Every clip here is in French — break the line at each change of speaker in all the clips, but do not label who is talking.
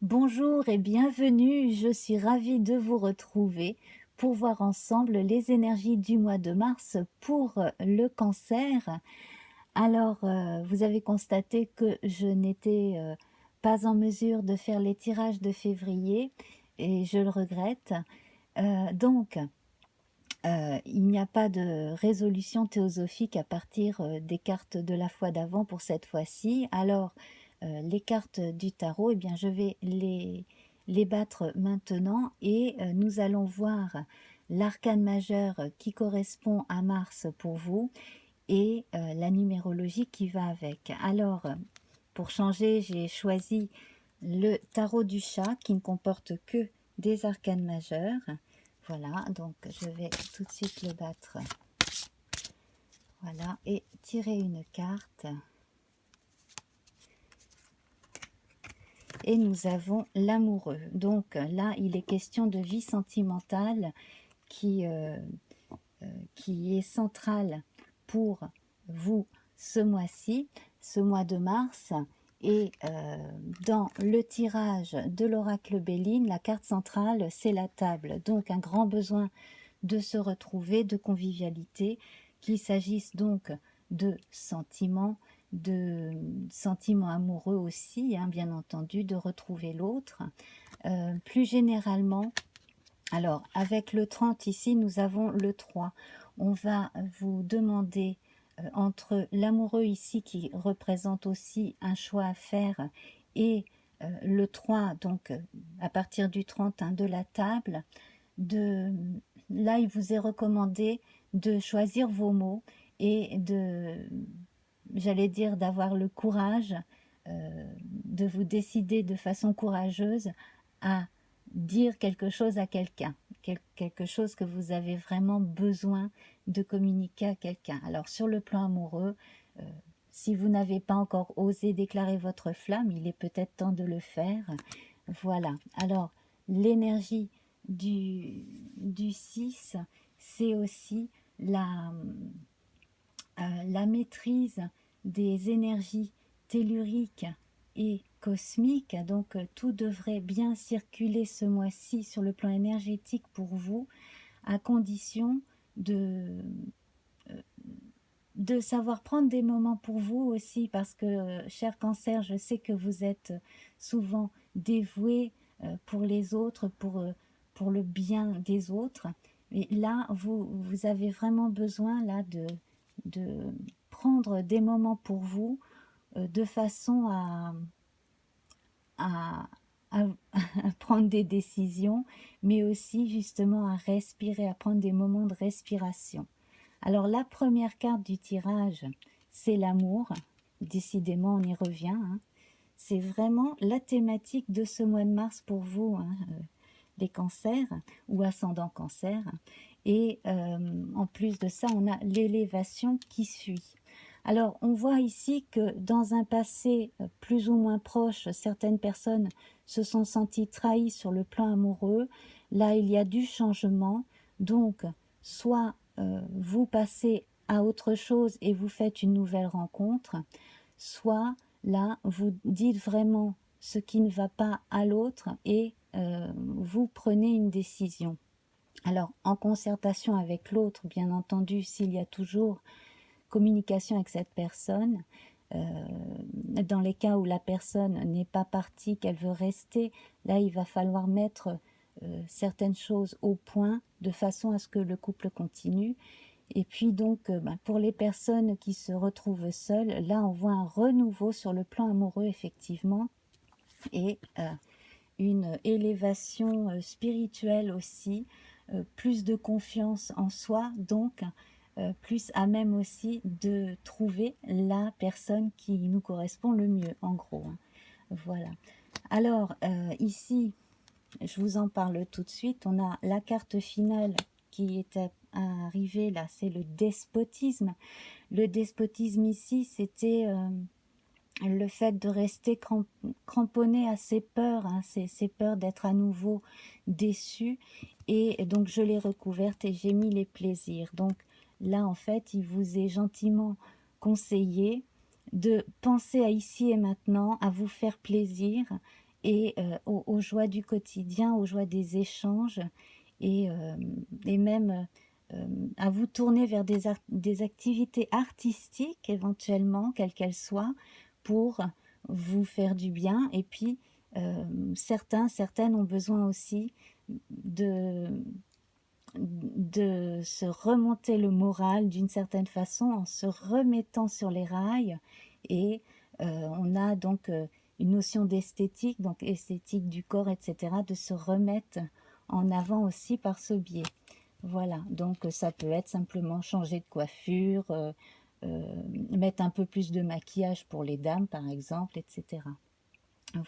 Bonjour et bienvenue, je suis ravie de vous retrouver pour voir ensemble les énergies du mois de mars pour le cancer. Alors, vous avez constaté que je n'étais pas en mesure de faire les tirages de février et je le regrette. Il n'y a pas de résolution théosophique à partir des cartes de la fois d'avant pour cette fois-ci. Alors, les cartes du tarot, eh bien, je vais les battre maintenant et nous allons voir l'arcane majeur qui correspond à Mars pour vous et la numérologie qui va avec. Alors, pour changer, j'ai choisi le tarot du chat qui ne comporte que des arcanes majeurs. Voilà, donc je vais tout de suite le battre. Voilà, et tirer une carte. Et nous avons l'amoureux. Donc là, il est question de vie sentimentale qui est centrale pour vous ce mois-ci, ce mois de mars. Et dans le tirage de l'oracle Béline, la carte centrale, c'est la table. Donc un grand besoin de se retrouver, de convivialité, qu'il s'agisse donc de sentiments amoureux aussi, hein, bien entendu, de retrouver l'autre. Plus généralement, alors avec le 30 ici, nous avons le 3. On va vous demander entre l'amoureux ici qui représente aussi un choix à faire et le 3, donc à partir du 30 hein, de la table, là il vous est recommandé de choisir vos mots et j'allais dire, d'avoir le courage de vous décider de façon courageuse à dire quelque chose à quelqu'un, quelque chose que vous avez vraiment besoin de communiquer à quelqu'un. Alors sur le plan amoureux, euh, si vous n'avez pas encore osé déclarer votre flamme, il est peut-être temps de le faire. Voilà. Alors l'énergie du 6, c'est aussi la maîtrise des énergies telluriques et cosmiques. Donc tout devrait bien circuler ce mois-ci sur le plan énergétique pour vous, à condition de, de savoir prendre des moments pour vous aussi, parce que, cher cancer, je sais que vous êtes souvent dévoué pour les autres, pour le bien des autres. Et là, vous avez vraiment besoin là, de prendre des moments pour vous de façon à, à, à prendre des décisions, mais aussi justement à respirer, à prendre des moments de respiration. Alors la première carte du tirage, c'est l'amour. Décidément, on y revient. Hein. C'est vraiment la thématique de ce mois de mars pour vous, hein, les cancers ou ascendant cancer. Et en plus de ça, on a l'élévation qui suit. Alors, on voit ici que dans un passé plus ou moins proche, certaines personnes se sont senties trahies sur le plan amoureux. Là, il y a du changement. Donc, soit vous passez à autre chose et vous faites une nouvelle rencontre, soit là, vous dites vraiment ce qui ne va pas à l'autre et vous prenez une décision. Alors, en concertation avec l'autre, bien entendu, s'il y a toujours communication avec cette personne, dans les cas où la personne n'est pas partie, qu'elle veut rester, là, il va falloir mettre certaines choses au point de façon à ce que le couple continue. Et puis donc, pour les personnes qui se retrouvent seules, là, on voit un renouveau sur le plan amoureux, effectivement, et une élévation spirituelle aussi, plus de confiance en soi, donc plus à même aussi de trouver la personne qui nous correspond le mieux, en gros. Hein. Voilà. Alors, ici, je vous en parle tout de suite. On a la carte finale qui est arrivée là, c'est le despotisme. Le despotisme ici, c'était le fait de rester cramponné à ses peurs, hein, ses peurs d'être à nouveau déçu. Et donc, je l'ai recouverte et j'ai mis les plaisirs. Donc, là, en fait, il vous est gentiment conseillé de penser à ici et maintenant, à vous faire plaisir et aux joies du quotidien, aux joies des échanges, et, même à vous tourner vers des activités artistiques éventuellement, quelles qu'elles soient, pour vous faire du bien. Et puis certaines ont besoin aussi de se remonter le moral d'une certaine façon en se remettant sur les rails. Et on a donc une notion d'esthétique, donc esthétique du corps, etc., de se remettre en avant aussi par ce biais. Voilà, donc ça peut être simplement changer de coiffure, mettre un peu plus de maquillage pour les dames par exemple, etc.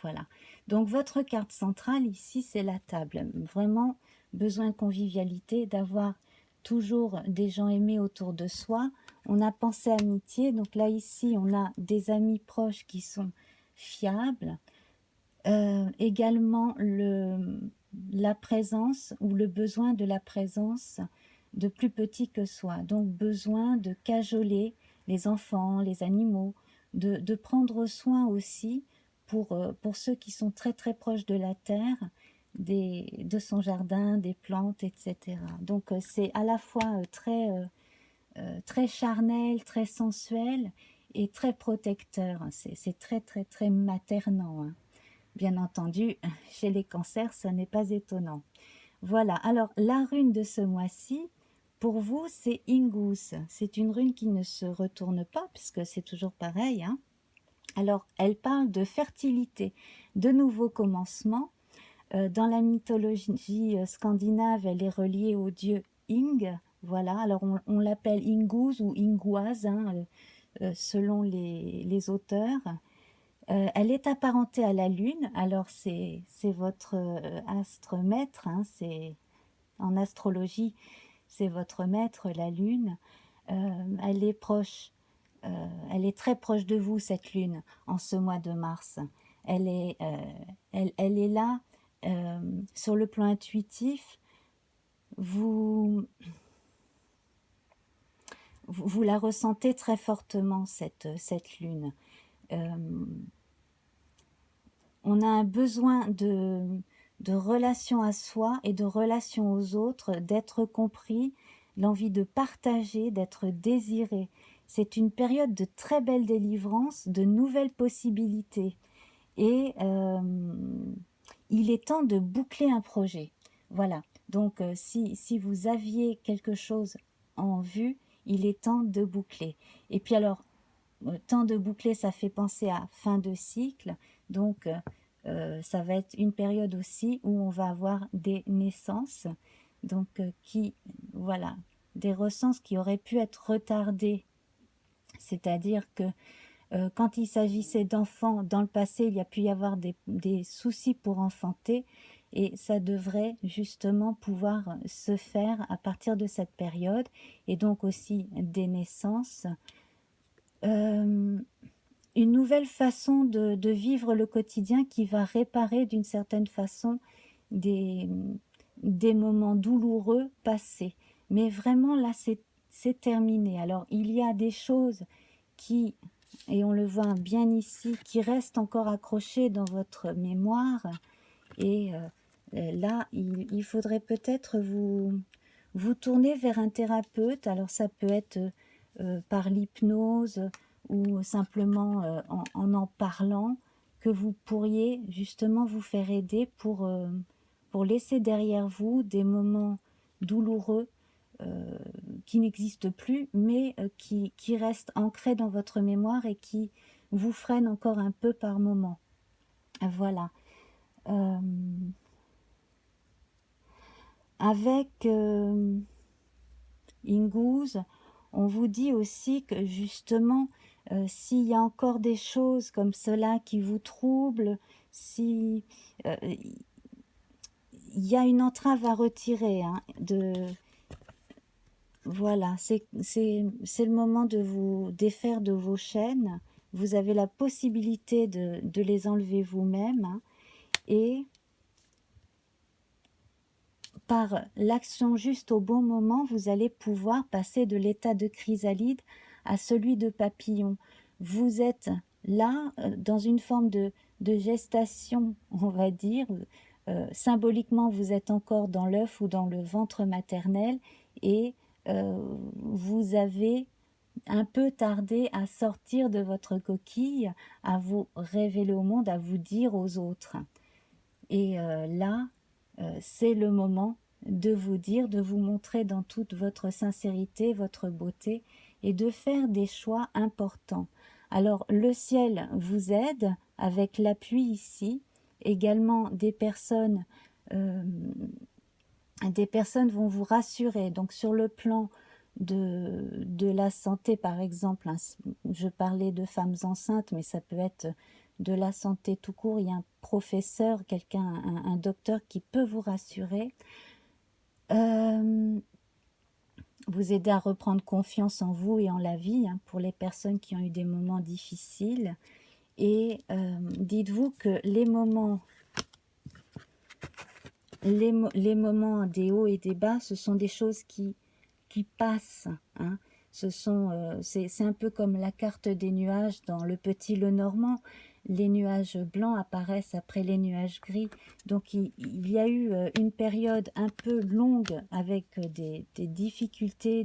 Voilà, donc votre carte centrale ici, c'est la table. Vraiment besoin de convivialité, d'avoir toujours des gens aimés autour de soi. On a pensé amitié, donc là ici on a des amis proches qui sont fiables. Également la présence ou le besoin de la présence de plus petits que soi. Donc besoin de cajoler les enfants, les animaux, de prendre soin aussi pour ceux qui sont très très proches de la terre, de son jardin, des plantes, etc. Donc c'est à la fois très charnel, très sensuel et très protecteur. C'est très très très maternant, hein. Bien entendu, chez les cancers, ça n'est pas étonnant. Voilà, alors la rune de ce mois-ci, pour vous, c'est Ingus. C'est une rune qui ne se retourne pas, puisque c'est toujours pareil, hein. Alors, elle parle de fertilité, de nouveaux commencements. Dans la mythologie scandinave, elle est reliée au dieu Ing. Voilà, alors on l'appelle Ingus ou Inguaz, hein, selon les auteurs. Elle est apparentée à la Lune, alors c'est votre astre maître, hein, en astrologie, c'est votre maître, la Lune. Elle est proche, elle est très proche de vous, cette Lune, en ce mois de mars. Elle est, elle est là, sur le plan intuitif, vous la ressentez très fortement, cette Lune. On a un besoin de relation à soi et de relation aux autres, d'être compris, l'envie de partager, d'être désiré. C'est une période de très belle délivrance, de nouvelles possibilités. Et il est temps de boucler un projet. Voilà, donc si vous aviez quelque chose en vue, il est temps de boucler. Et puis alors, temps de boucler, ça fait penser à fin de cycle, donc ça va être une période aussi où on va avoir des naissances, donc voilà, des naissances qui auraient pu être retardées, c'est-à-dire que quand il s'agissait d'enfants dans le passé, il y a pu y avoir des soucis pour enfanter, et ça devrait justement pouvoir se faire à partir de cette période, et donc aussi des naissances. Une nouvelle façon de vivre le quotidien qui va réparer d'une certaine façon des moments douloureux passés. Mais vraiment là, c'est terminé. Alors il y a des choses qui, et on le voit bien ici, qui restent encore accrochées dans votre mémoire. Et là, il faudrait peut-être vous tourner vers un thérapeute. Alors ça peut être par l'hypnose ou simplement en parlant, que vous pourriez justement vous faire aider pour laisser derrière vous des moments douloureux qui n'existent plus, mais qui restent ancrés dans votre mémoire et qui vous freinent encore un peu par moment. Voilà. Avec Ingus, on vous dit aussi que justement, s'il y a encore des choses comme cela qui vous troublent, si il y a une entrave à retirer, hein, voilà, c'est le moment de vous défaire de vos chaînes. Vous avez la possibilité de les enlever vous-même, hein, et par l'action juste au bon moment, vous allez pouvoir passer de l'état de chrysalide à celui de papillon. Vous êtes là dans une forme de gestation, on va dire. Symboliquement, vous êtes encore dans l'œuf ou dans le ventre maternel et vous avez un peu tardé à sortir de votre coquille, à vous révéler au monde, à vous dire aux autres. Et là, c'est le moment de vous dire, de vous montrer dans toute votre sincérité, votre beauté, et de faire des choix importants. Alors, le ciel vous aide avec l'appui ici, également des personnes vont vous rassurer. Donc, sur le plan de la santé, par exemple, hein, je parlais de femmes enceintes, mais ça peut être de la santé tout court. Il y a un professeur, quelqu'un, un docteur qui peut vous rassurer, vous aider à reprendre confiance en vous et en la vie, hein, pour les personnes qui ont eu des moments difficiles. Et dites-vous que les moments des hauts et des bas, ce sont des choses qui passent, hein. C'est un peu comme la carte des nuages dans Le Petit Lenormand. Les nuages blancs apparaissent après les nuages gris. Donc il y a eu une période un peu longue avec des difficultés,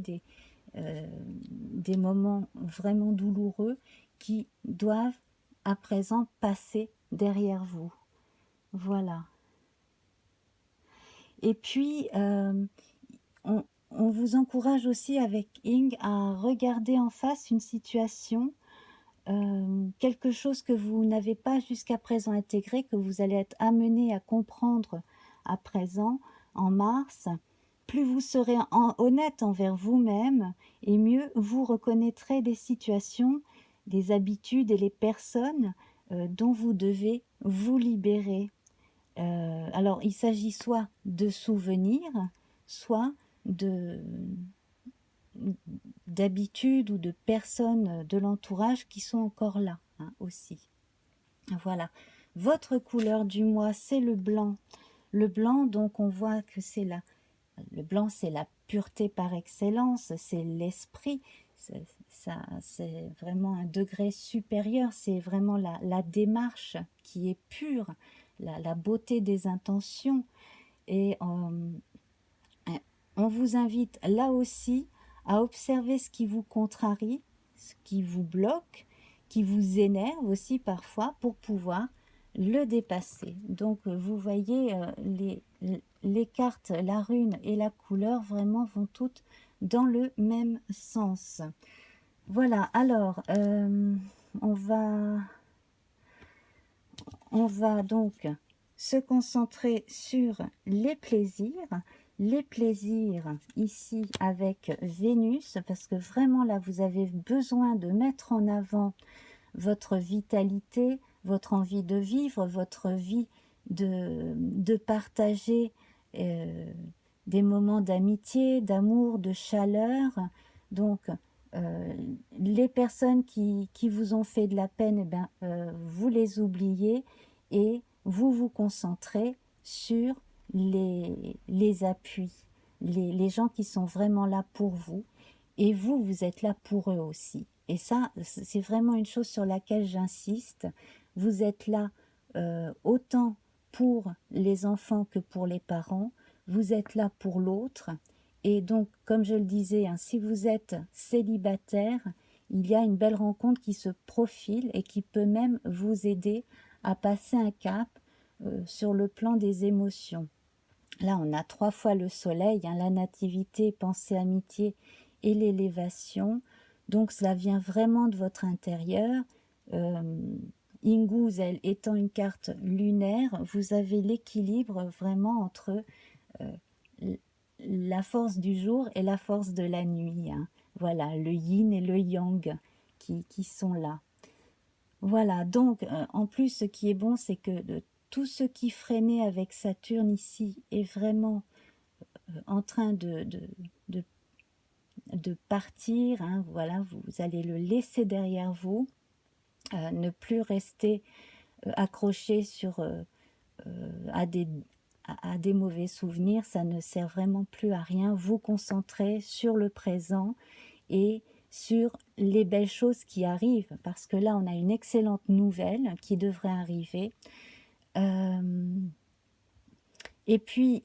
des moments vraiment douloureux qui doivent à présent passer derrière vous. Voilà. Et puis, on vous encourage aussi avec Ing à regarder en face une situation, quelque chose que vous n'avez pas jusqu'à présent intégré, que vous allez être amené à comprendre à présent, en mars. Plus vous serez honnête envers vous-même, et mieux vous reconnaîtrez des situations, des habitudes et les personnes dont vous devez vous libérer. Alors, il s'agit soit de souvenirs, soit d'habitudes ou de personnes de l'entourage qui sont encore là, hein, aussi. Voilà. Votre couleur du mois, c'est le blanc. Le blanc, donc, on voit que c'est le blanc, c'est la pureté par excellence, c'est l'esprit. C'est vraiment un degré supérieur, c'est vraiment la démarche qui est pure, la beauté des intentions. Et on vous invite là aussi à observer ce qui vous contrarie, ce qui vous bloque, qui vous énerve aussi parfois, pour pouvoir le dépasser. Donc vous voyez, les cartes, la rune et la couleur vraiment vont toutes dans le même sens. Voilà, alors on va donc se concentrer sur les plaisirs ici avec Vénus, parce que vraiment là vous avez besoin de mettre en avant votre vitalité, votre envie de vivre, votre vie de partager des moments d'amitié, d'amour, de chaleur. Donc les personnes qui vous ont fait de la peine, eh bien, vous les oubliez et vous vous concentrez sur les appuis, les gens qui sont vraiment là pour vous, et vous êtes là pour eux aussi. Et ça, c'est vraiment une chose sur laquelle j'insiste. Vous êtes là autant pour les enfants que pour les parents. Vous êtes là pour l'autre. Et donc, comme je le disais, hein, si vous êtes célibataire, il y a une belle rencontre qui se profile et qui peut même vous aider à passer un cap sur le plan des émotions. Là, on a 3 fois le soleil, hein, la nativité, pensée, amitié et l'élévation. Donc, cela vient vraiment de votre intérieur. Inguz, elle étant une carte lunaire, vous avez l'équilibre vraiment entre la force du jour et la force de la nuit, hein. Voilà, le yin et le yang qui sont là. Voilà, donc en plus ce qui est bon, c'est que tout ce qui freinait avec Saturne ici est vraiment en train de partir, hein. Voilà, vous allez le laisser derrière vous, ne plus rester accroché à des mauvais souvenirs, ça ne sert vraiment plus à rien. Vous concentrer sur le présent et sur les belles choses qui arrivent, parce que là, on a une excellente nouvelle qui devrait arriver. Et puis,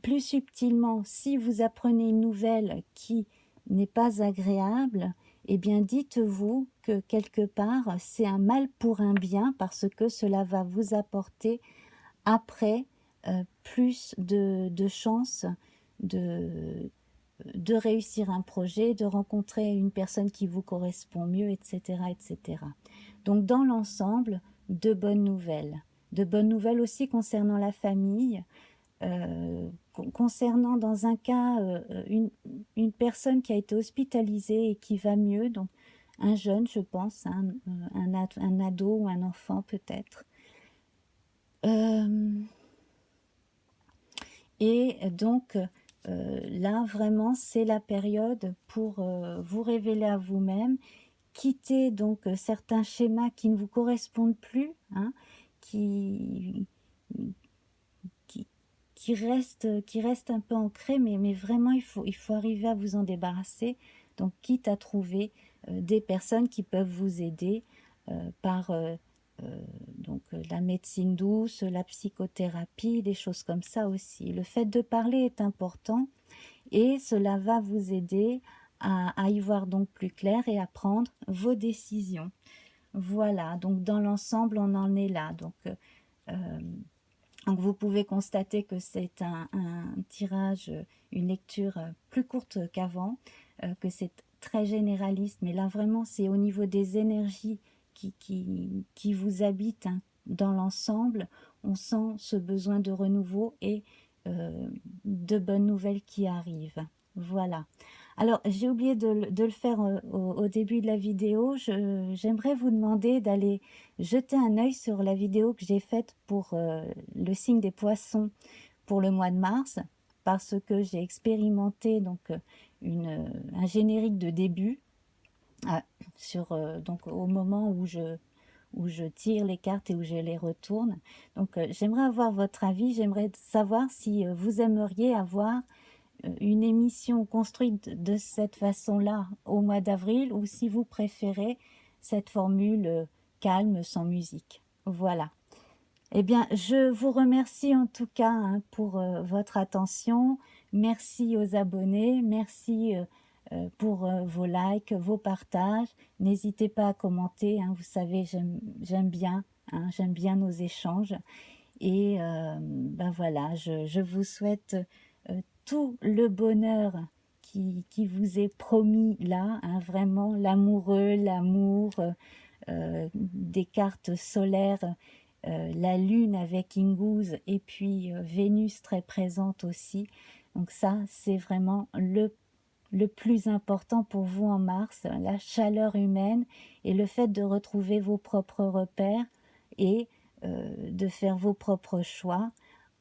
plus subtilement, si vous apprenez une nouvelle qui n'est pas agréable, eh bien, dites-vous que quelque part, c'est un mal pour un bien, parce que cela va vous apporter après plus de chances de réussir un projet, de rencontrer une personne qui vous correspond mieux, etc., etc. Donc, dans l'ensemble, de bonnes nouvelles. De bonnes nouvelles aussi concernant la famille, concernant dans un cas une personne qui a été hospitalisée et qui va mieux, donc un jeune, je pense, un ado ou un enfant peut-être. Et donc là, vraiment, c'est la période pour vous révéler à vous-même, quitter donc certains schémas qui ne vous correspondent plus, hein, qui restent un peu ancrés, mais vraiment, il faut arriver à vous en débarrasser. Donc, quitte à trouver des personnes qui peuvent vous aider par donc la médecine douce, la psychothérapie, des choses comme ça aussi. Le fait de parler est important et cela va vous aider à y voir donc plus clair et à prendre vos décisions. Voilà, donc dans l'ensemble, on en est là. Donc vous pouvez constater que c'est un tirage, une lecture plus courte qu'avant, que c'est très généraliste, mais là vraiment c'est au niveau des énergies qui vous habitent, hein. Dans l'ensemble, on sent ce besoin de renouveau et de bonnes nouvelles qui arrivent. Voilà. Alors, j'ai oublié de le faire au début de la vidéo. J'aimerais vous demander d'aller jeter un œil sur la vidéo que j'ai faite pour le signe des poissons pour le mois de mars, parce que j'ai expérimenté donc un générique de début donc au moment où je tire les cartes et où je les retourne. Donc j'aimerais avoir votre avis, j'aimerais savoir si vous aimeriez avoir une émission construite de cette façon-là au mois d'avril, ou si vous préférez cette formule calme sans musique. Voilà. Eh bien, je vous remercie en tout cas, hein, pour votre attention. Merci aux abonnés, merci pour vos likes, vos partages. N'hésitez pas à commenter, hein, vous savez, j'aime bien, hein, j'aime bien nos échanges. Et ben voilà, je vous souhaite tout le bonheur qui vous est promis là, hein, vraiment l'amoureux, l'amour, des cartes solaires, la lune avec Ingouz et puis Vénus très présente aussi. Donc ça, c'est vraiment le plus important pour vous en mars, la chaleur humaine et le fait de retrouver vos propres repères et de faire vos propres choix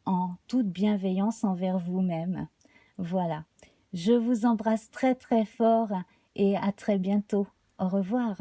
en toute bienveillance envers vous-même. Voilà. Je vous embrasse très très fort et à très bientôt. Au revoir.